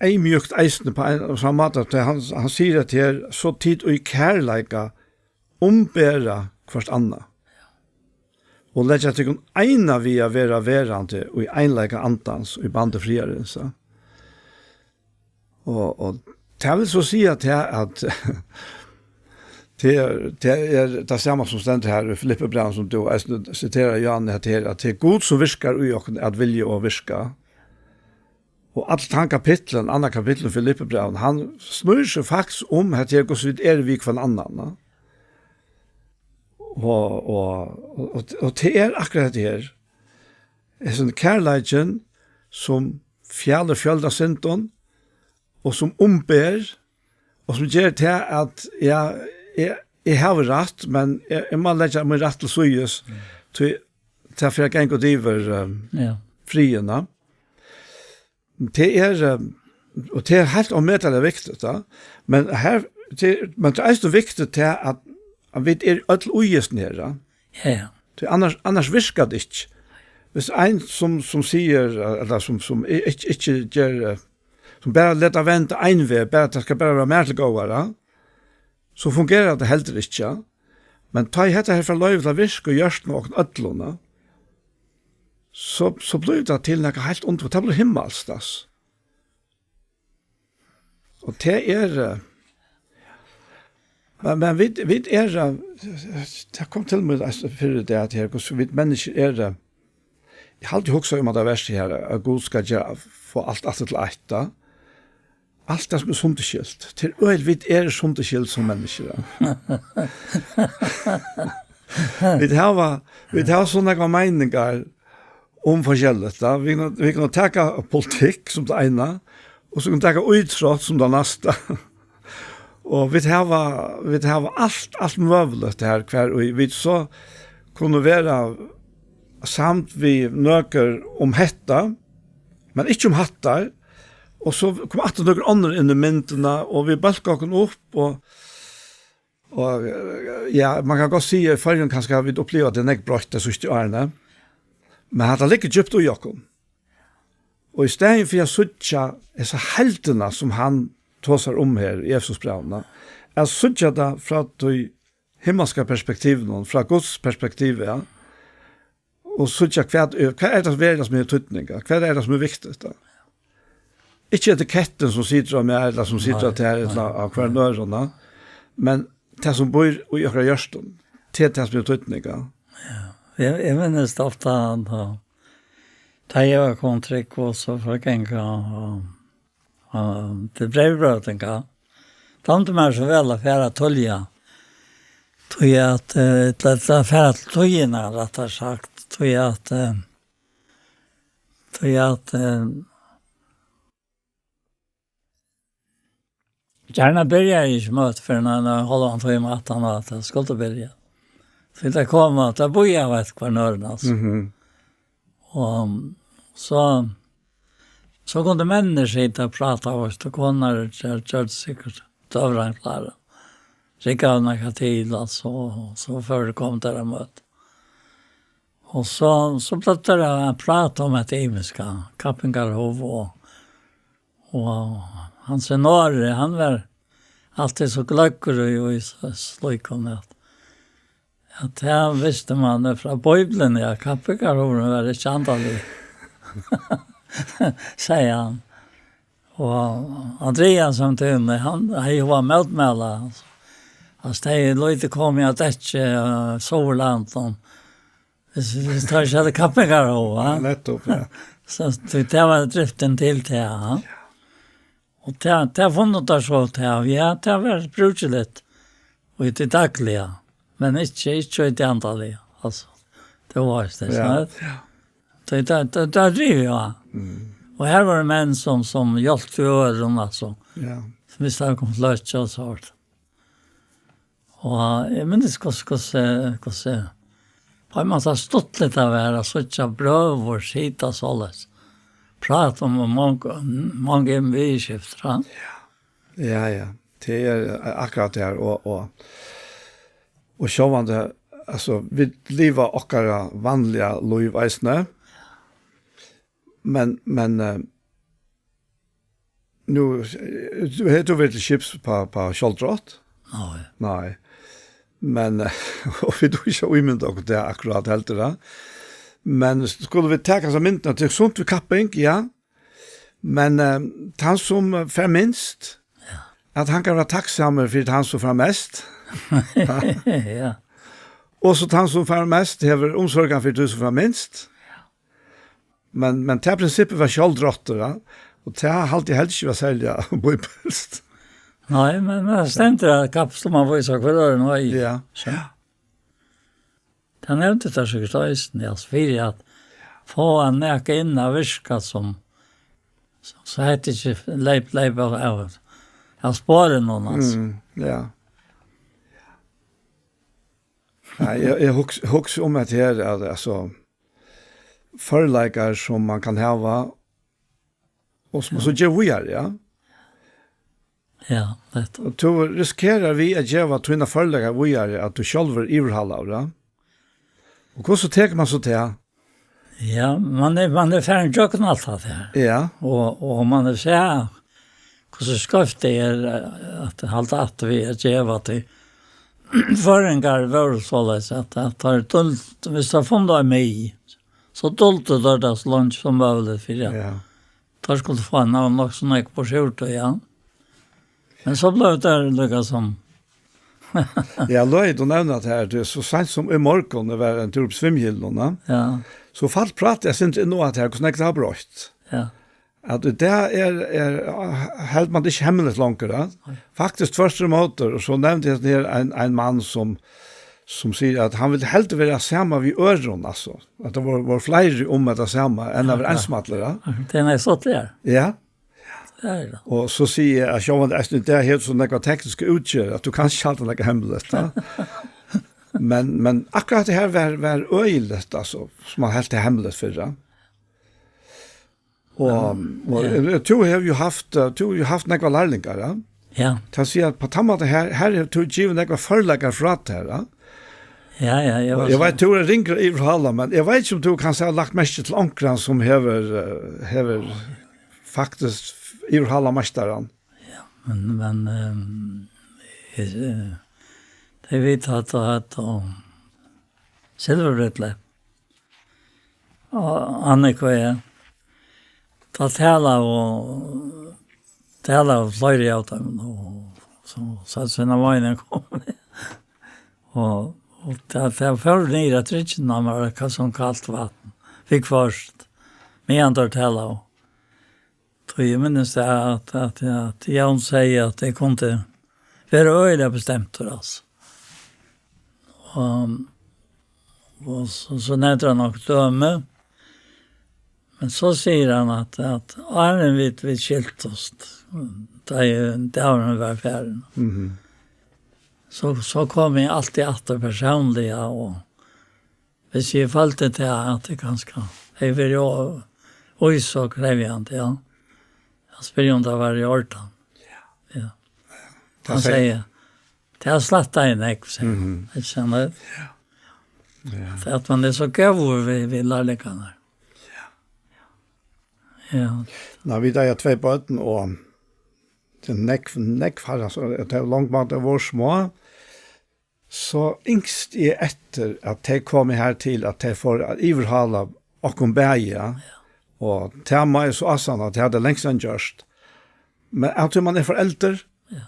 är mjukt eisen på en och samma att han säger att det så tid och kärleka ombära kvart anna. Og lägga till ena via vera verande och i enlägga antans och i bandefriaren så. Och det vill så säga att det är det samma som ständer här i Filippe Brand som du citerar Jan att det är Gud som viskar i och att vilja och viska. Och allt han kapitlen, andra kapitlen Filippe Brand, han snurrar sig faktiskt om att det går så vid vi kvar annan. Og det akkurat det her. Det sånn kærleiken som fjölda synden, og som omber, og som gjør til at jeg har rett, men jeg må legge meg rett til søyes, til at jeg kan gå driver friene. Og det helt omøtelig viktig, da. Men det så viktig til at vi öll ujes nere. Ja. Annars viskar det ikke. Hvis en som sier, eller som ikke gjør, som bare leder vente en vei, det skal bare være mer til gåere, så fungerer det heller ikke. Men ta i dette her fra løyve til visk og gjørst noen øtlåne, så blir det til noe helt ondt, det blir himmelstas. Og det men vi det kom til meg for det at her, vi mennesker jeg har alltid hukset om at det verste her, at Gud skal få alt til ett. Alt det som sundeskilt. Til øyel, vi sundeskilt som mennesker. Vi har sånne meninger om forskjellet. Vi kan ta politikk som det ene, og så kan vi ta utråd som det neste. Og vi har alt møvlet her hver, og vi så kunne være samt vi nøker om hetta, men ikke om hattar, og så kom at noen andre inn i myndene, og vi balka oss opp, og ja, man kan godt si at forrige kanskje har vi opplevd at det ikke brøtt det siste årene, men det ligger djupt i oss. Og i stedet for jeg sutja disse heltene som han tåser om her i Efesosbrevene, jeg sutja det fra de himmelske perspektivene, fra Guds perspektiv, ja, og sutja hva det som er tøtninger, hva det som er viktig da. Ikke etiketten som sitter med, eller som sitter til av hver nørene, men det som bor i akkurat gjørsten, til det som er tøtninger. Ja, jeg minnes det ofte da jeg kom trykk og så for gjenka til brevbrøtinga. Det var ikke mer så vel å fære tølja. Tog jeg at fære til tøyene, rett og sagt. Tog jeg at gärna börjar jag inte möta för när jag håller an till maten och att jag skulle börja. Så det kom att jag började vet kvar nörden alltså. Och så kunde människor inte att prata av oss. Då kunde det säkert dövranklara. Så gick jag några tid alltså. Så förekom det där möte. Och så pratade jag prata om ett imiska. Kappingarhov och han scenarie, han var alltid så glöggur och i slöjkom att här visste man från Bibeln, ja, Kappingarhoven var det kändalig, säger han. Och Andreas som till han var motmäla. Alltså det är lite kom jag att det Soverland som det tar sig att Kappingarhoven, va? Nettopp, ja. Så det var driften till det, ja. Och det har funnit där så att ja, det har varit brukligt och inte dagliga, men inte i det antaliga. Alltså, det var det. Ja. Det driver jag. Och här var det män som hjälpte öron alltså. Ja. Som visste att de kom lösa och så hårt. Och jag minns hur på en massa stått lite av här, så att bröv och skita såles. Prata om många MV-skifter. Ja. Det är akkurat det här och sjåvande, alltså vi lever akkurat vanliga liv eisne, men nu heter vi till chips på Kjoldrott? Nej. Men och vi då inte omynda och det akkurat helt det. Men skulle vi ta så myndene til sånt vi kapping, ja. Men han som får minst, at han kan være takksammer for han som får mest. Ja. Og så han som får mest, hever omsorgen for du som får minst. Men til prinsippet var kjoldrottere, og til alltid helst ikke var sælja bøybelst. Nej, men det stemte at kappstod man får så kvar øren og i. Ja. Han nevnte det sikkert øysten, for at få en nække inn av virka som så heter ikke leip av spåren noen, altså. Ja. Jeg husker om at her er det, altså, foreleikere som man kan hava, og som så gjør vi her, ja. Ja, det. Og så riskerer vi at gjøre tøyne foreleikere vi her, at du selv er iverhalv av det. Og hvordan tenker man så til? Ja, man er ferdig jokken alt av det her. Ja. Og man er sier, hvordan skøft det at halte at vi er gjeva til føringar våre såleis, at det er tunt, hvis det har funnet av meg, så dolte det där lunch som var det för jag. Ja. Där skulle få en nog sån här på skjorta ja. Men så blev det lika som Ja, Lloyd, du nevner at her, det er så sent som i morgen, det var en tur på svimgillene, ja. så falt prat jeg synes nå at her, hvordan jeg har brøtt. Ja. At det helt man det ikke hemmelig langer. Faktisk første måter, og så nevnte jeg det en mann som sier at han vil helt være sammen vid øren, altså. At det var flere om det samme enn av ensmatlere. Det är så där. Ja. Det är det. Og så sier jeg, det er helt sånn noe tekniske utgjør, at du kan ikke alltid noe hemmelig. Men akkurat det her var øyelig, altså, som man helt er hemmelig for det. Og du har jo haft noen lærlinger, ja? Ja. Til å si at på tammet her har du givet noen forlegger fra det her, ja? Ja, Jeg vet du ringer i forholdet, men jeg vet ikke om du kan ha lagt mest til ankeren som hever faktisk i forholdet mesteren. Ja, men det vet at Silverrøtle og Annika og jeg tala og flere av dem og så satt sine vegene kom og det fører ned at rikken av meg hva som kaldt vatten fikk først med andre tala og jeg minnes det at Jan sier at det kunne være øyelig bestemt for oss og så nevnte han nok døme men så sier han at Arne vi skilt oss det har han vært ferdig. Så kom jeg alltid etter personlig, og hvis jeg falt til at det ganske, jeg vil jo også krevjende, ja. Jeg spør om det var i orten. Ja. Han sier, det har slett deg nek, sier han. Jeg kjenner det. For at man er så gøy vi lærlikene. Ja. Nå, vi er 2 bøten, og det nekk for, altså, det er langt mat av vår små, så yngst jeg etter at jeg kom her til at jeg får iverhala okkom bæja, og tema er så asan at jeg hadde lengst enn gjørst. Men at man er forelder,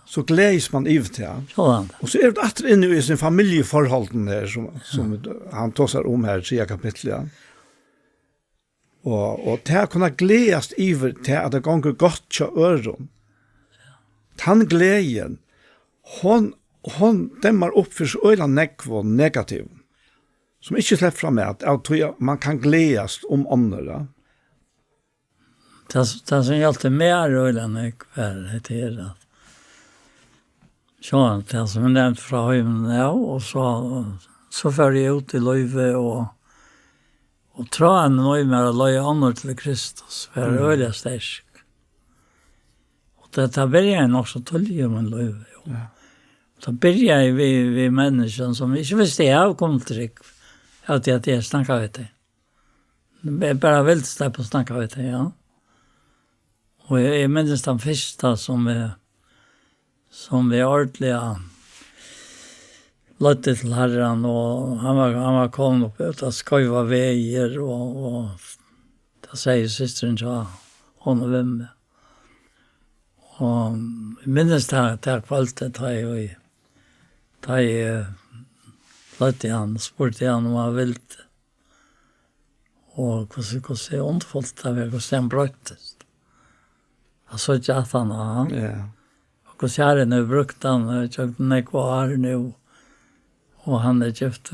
så gledes man iver til. Og så er det atter inne i sin familjeforholden her, som han tåsar om her, 3 kapitlet. Og til å kunne gledes iver til at det ganger godt til øren. Han gleden, hon dämmar upp för så öland nekv negativ. Som inte släpper fram med att man kan glädjas om andra. Det som hjälpte mer öland nekv är det att så det som jag nämnt från höjmen ja, och så för jag ut i löjve och tror en nöj med att löja andra till Kristus för öliga stärsk. Och det börjar jag också tölja med löjve. Ja. Så börjar vi människan som inte visste jag kom till att jag snackar vet det. Jag bara vill släppa snacka vet det, ja. Och jag minns den första som vi ordentliga låtte till Herren och han var kommit upp ut att skojva vägar och det säger systern så hon och vem. Och minns det kvalitet har jag låtte han spurte han om han ville och hur ser ondfullt det var hur sen bröttes. Jag såg inte att han ja. Och så här nu brukt han jag kvar nu och han är gift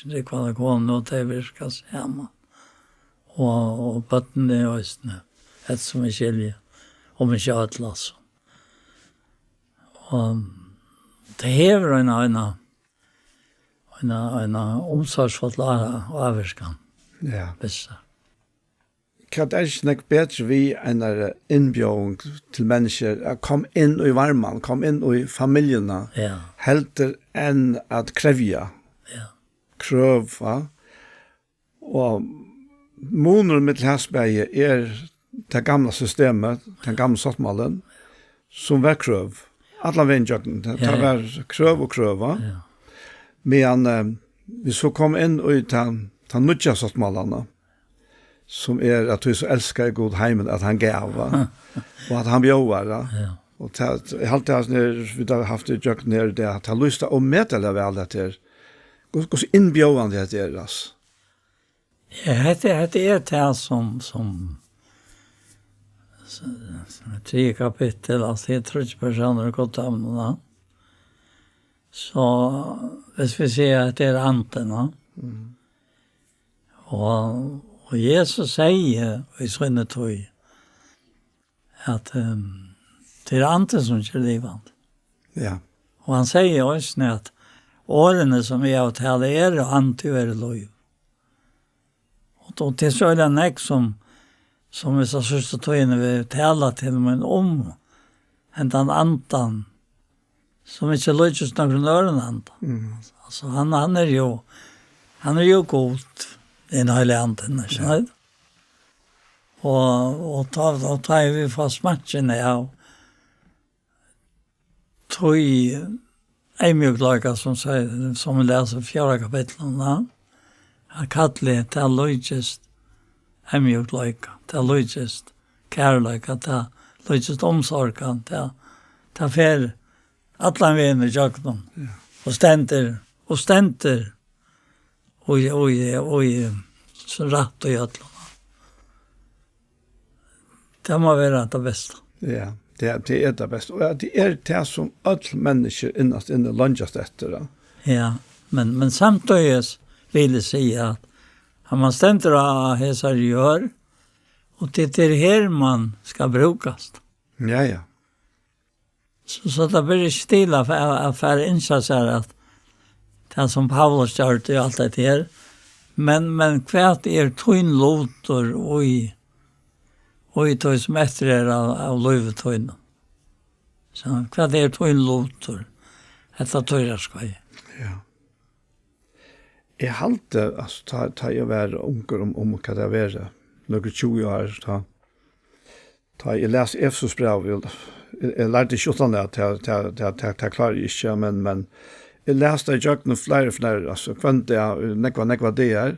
det kvar gå nu det viskas hemma. Och botten det just nu. Det som är skilje om en atlas. Och det hever en omsorgsfull och avskan. Ja. Bästa. Kan det ikke nok bedre vi en innbjøring til mennesker kom inn i varmen, kom inn i familiene, helter enn at krevja, krøva, og moner med Hesberget det gamle systemet, den gamle sottmalen, som var krøv. Alla vennjøkken, det var krøv og krøva, men vi så kom inn i den nødja sottmalene, som att du så älskar god heimen att han gav va? Och att han bjöd va? Ja. Och jag har alltid när vi har haft det jag ner det att han lustar om medela väl det där. Hur inbjudande det är alltså. Ja, det är det som 3 kapitel, alltså det är 30 personer gått av så hvis vi ser att det är anten, och Jesus säger i sinne tog att det är anten som kör livet. Ja. Och han säger också att årene som vi har talat är och anten är lov. Och det är så är det som vi så sista tog in vi talar till men om en antan som inte lyckas någon annan antan. Alltså han är ju god i en helig anten, så och tar vi fast matchen av tog en mjuklaka som säger som vi läser 4 kapitlen han kallar det logist en mjuklaka det logist kärleka det logist omsorgan det fer alla vänner jag dem och ständer och så rätt och jätla. Det må vara det bästa. Ja, det är det bästa. Och det är det som alla människor innast inne lungas efter. Då. Ja, men samtidigt vill jag säga att man ständer av hesar gör och det är här man ska brukas. Ja. Så det blir stilla för insatser att det som Paulus gör det allt det här. Men kvart är twin lotor och i tog som efter är av lövetøyne. Så kvart är twin lotor. Detta tøyra skoj. Ja. Jeg halte, altså, ta jeg være unger om hva det er, noen 20 år, ta jeg leser Efesos brev, jeg lærte ikke utan det, jeg klarer ikke, men jeg leste i jøkken flere, altså, kvant det, nekva det er,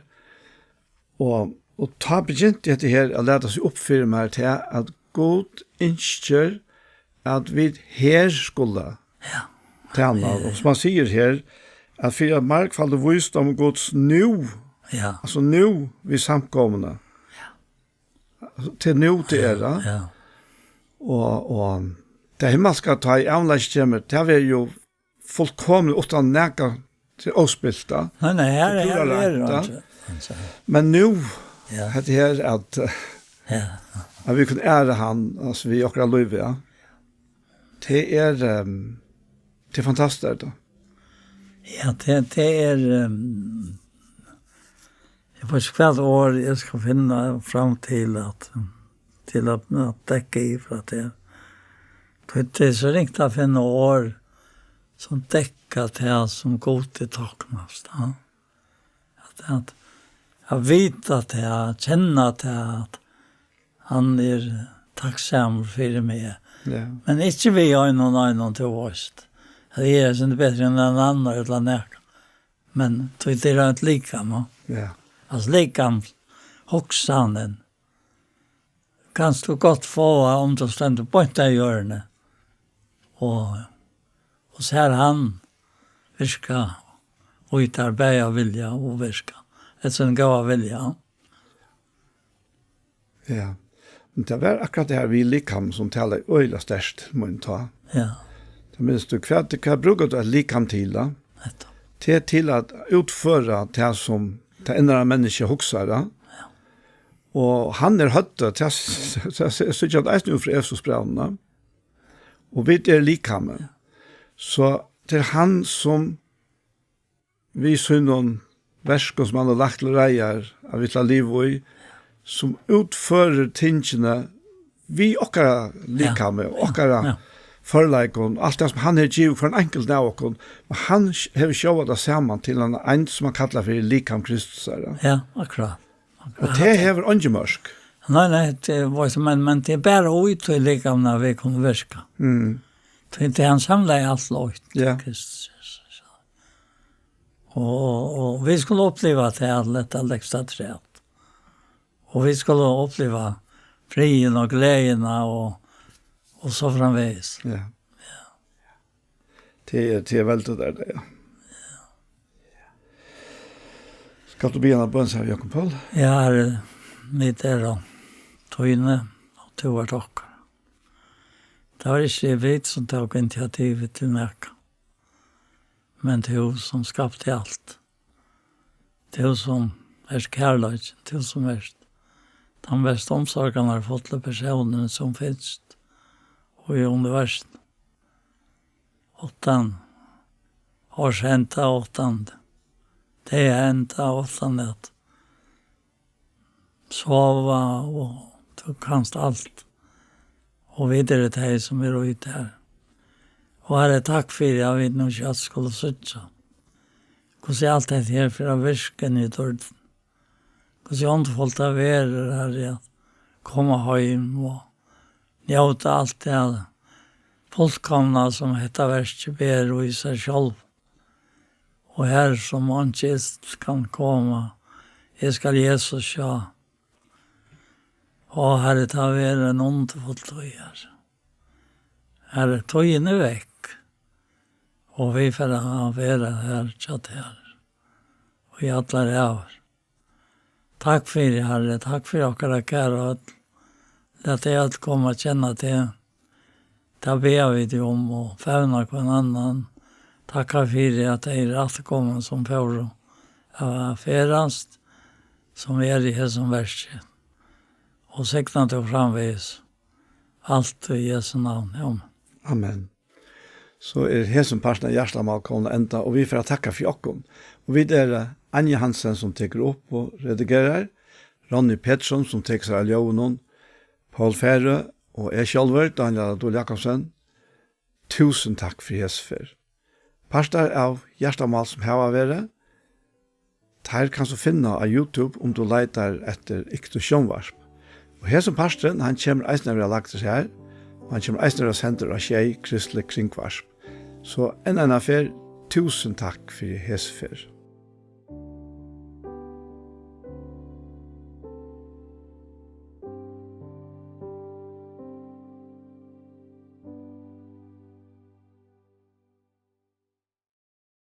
og ta begynte jeg til her, å lete seg oppfyre meg til at God ønsker at vi her skulle tjene, og som man sier her, at for at markfallet vist om Guds nu, altså nu vi samkomne, til nu til era, og det himmelska ta i avlægstjemmer, det er jo fullkomlig utan næka til åspilta. Nei, her er det. Men nu, det her at vi kunne ære han, altså vi okra løyve, ja. Det er fantastisk, da. Ja, det er jeg får ikke hvert år jeg skal finne fram til at dekke i for at det er så ringt å finne år som dekker til som god til taknast. At jeg vet at jeg kjenner til at han er takksam for meg. Men ikke vi har noen til oss. Det är inte bättre än en annan eller näka. Men det är inte likam. Ja. Alltså likam hoxanen. Kan du gott få om du ständer på ett hjörne. Och så här han virka och utar bäja vilja och virka. Ett sån gåva vilja. Ja. Men det var akkurat det här vi likam som talar öjla störst må ta. Ja. Minns du hva bruker du likam til da? Til at utføre det som det enda menneske husker da. Og han høttet til jeg synes at jeg er fra Efesos brevene. Og vi er likame. Så til han som vi synes noen versker som han har lagt til reier av vitt liv i, som utfører tingene vi okkara likame, okkara förläggon allt det som han har givet för en enkelt navokon men han har sjåvat det samman till en som man kallar för likam Kristus. Ja, akkurat. Och det har ångemörsk. Nej, det var som men det är bara ut till likam när vi kommer verska. Det är han samlar allt lågt Kristus. Och vi skulle uppleva att det är lätt att lägga träd. Och vi skulle uppleva frien och glädjerna och så framvägs. Ja. Det är väldigt där det. Ja. Ska du begynna på en så här, Jakob Paul? Jag är mitt där då. Tøyne och tog dock. Det var inte vi som tog initiativet till Närka. Men det som skapade allt. Det som kärlek, det som de bästa omsorgarna har fått till personen som finns och i universum. Åttan års hänta åttan. Det är hänta åttan att sova och du kanst allt. Och vidare till dig som är ute här. Och här är tack för jag vet nog inte att jag skulle sitta. Hvordan er alt det her for å virke i dørden? Hvordan er åndfullt av være her i at komme hjem og njøte alt det fullkomna som heter verste ber og i seg selv. Og her som åndkist kan komme, jeg skal Jesus sjå. Og her er det å være en åndfullt tøy her. Her er tøyene vekk. Og vi får være her, tjatt her. Og i alle ræver. Takk for det, Herre. Takk for dere kære. Låt det alt komme og kjenne til. Da ber vi det om og fevne på en annan. Takk for det at det er rett kommet som for å ferast, som er i som verset. Og sikne til framvis. Alt i Jesu navn. Ja. Amen. Så det som parten av Gjerstamal kommer enda, og vi får takke for dere. Og vi Anja Hansen som teker opp og redigerer, Ronny Pettersson som teker seg av Ljøvnen, Paul Fære og jeg selv, Daniel Adol Jakobsen. Tusen takk for Jesper. Parter av Gjerstamal som har vært, her kan du finne av YouTube om du leter etter Iktus Sjønvarsp. Og her som parten, han kommer eisende å lagt seg her, og han kommer eisende å sende av Kjei Kristelig Kringvarsp. Så en annen fer, tusen takk for Jesper.